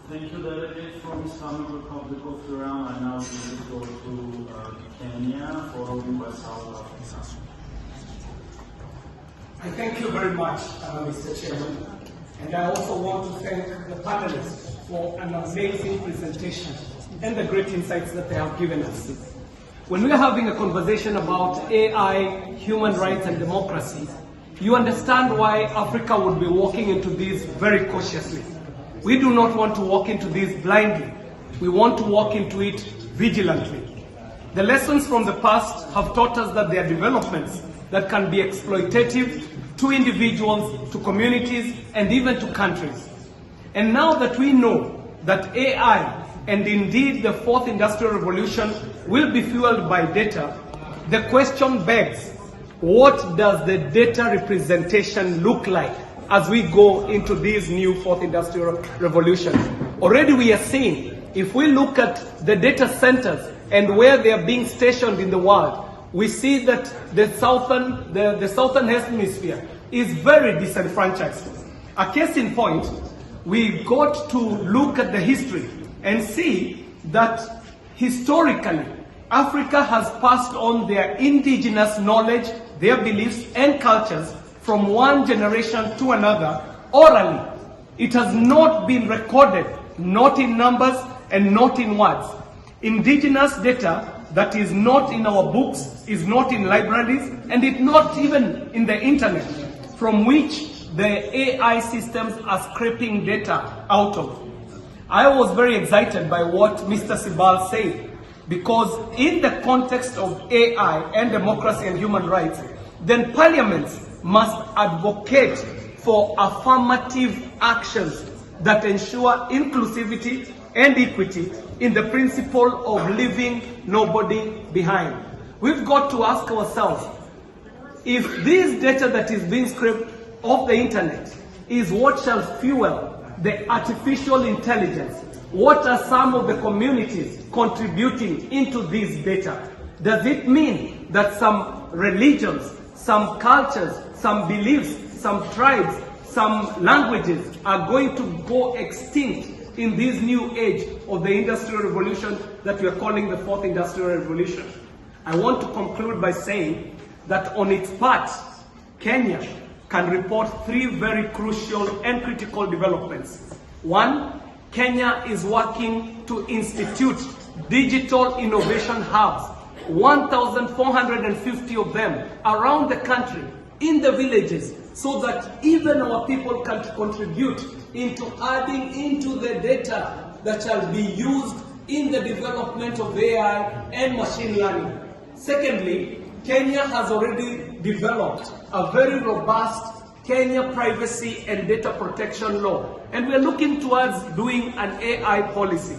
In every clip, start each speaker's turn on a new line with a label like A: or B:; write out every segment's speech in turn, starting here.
A: Thank you, delegate from Islamic Republic of Iran. I now give the floor to Kenya, followed by South Africa.
B: I thank you very much, Mr. Chairman. And I also want to thank the panelists for an amazing presentation and the great insights that they have given us. When we are having a conversation about AI, human rights, and democracy, you understand why Africa would be walking into this very cautiously. We do not want to walk into this blindly. We want to walk into it vigilantly. The lessons from the past have taught us that there are developments that can be exploitative to individuals, to communities, and even to countries. And now that we know that AI and indeed the fourth industrial revolution will be fueled by data, the question begs, what does the data representation look like as we go into this new fourth industrial revolution? Already we are seeing, if we look at the data centers and where they are being stationed in the world, we see that the southern hemisphere is very disenfranchised. A case in point, we got to look at the history and see that historically, Africa has passed on their indigenous knowledge, their beliefs and cultures from one generation to another orally. It has not been recorded, not in numbers and not in words. Indigenous data that is not in our books, is not in libraries, and it's not even in the internet, from which the AI systems are scraping data out of. I was very excited by what Mr. Sibal said, because in the context of AI and democracy and human rights, then parliaments must advocate for affirmative actions that ensure inclusivity and equity in the principle of leaving nobody behind. We've got to ask ourselves, if this data that is being scraped off the internet is what shall fuel the artificial intelligence, what are some of the communities contributing into this data? Does it mean that some religions, some cultures, some beliefs, some tribes, some languages are going to go extinct in this new age of the industrial revolution that we are calling the fourth industrial revolution? I want to conclude by saying that on its part, Kenya can report three very crucial and critical developments. One, Kenya is working to institute digital innovation hubs, 1,450 of them around the country, in the villages, so that even our people can contribute into adding into the data that shall be used in the development of AI and machine learning. Secondly, Kenya has already developed a very robust Kenya privacy and data protection law, and we are looking towards doing an AI policy.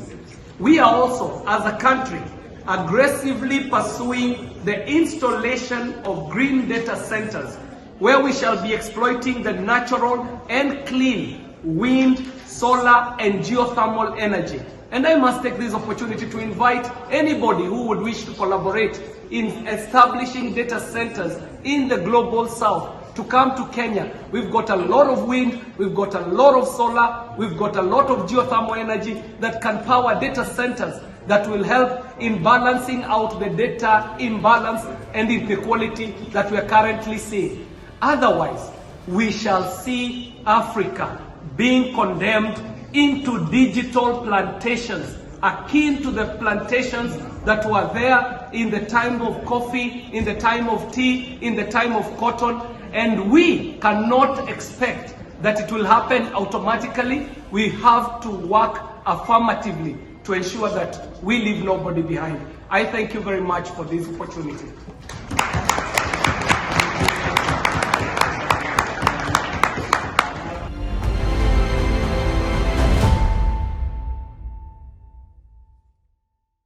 B: We are also, as a country, aggressively pursuing the installation of green data centers, where we shall be exploiting the natural and clean wind, solar, and geothermal energy. And I must take this opportunity to invite anybody who would wish to collaborate in establishing data centers in the global south to come to Kenya. We've got a lot of wind, we've got a lot of solar, we've got a lot of geothermal energy that can power data centers that will help in balancing out the data imbalance and inequality that we are currently seeing. Otherwise, we shall see Africa being condemned into digital plantations, akin to the plantations that were there in the time of coffee, in the time of tea, in the time of cotton, and we cannot expect that it will happen automatically. We have to work affirmatively to ensure that we leave nobody behind. I thank you very much for this opportunity.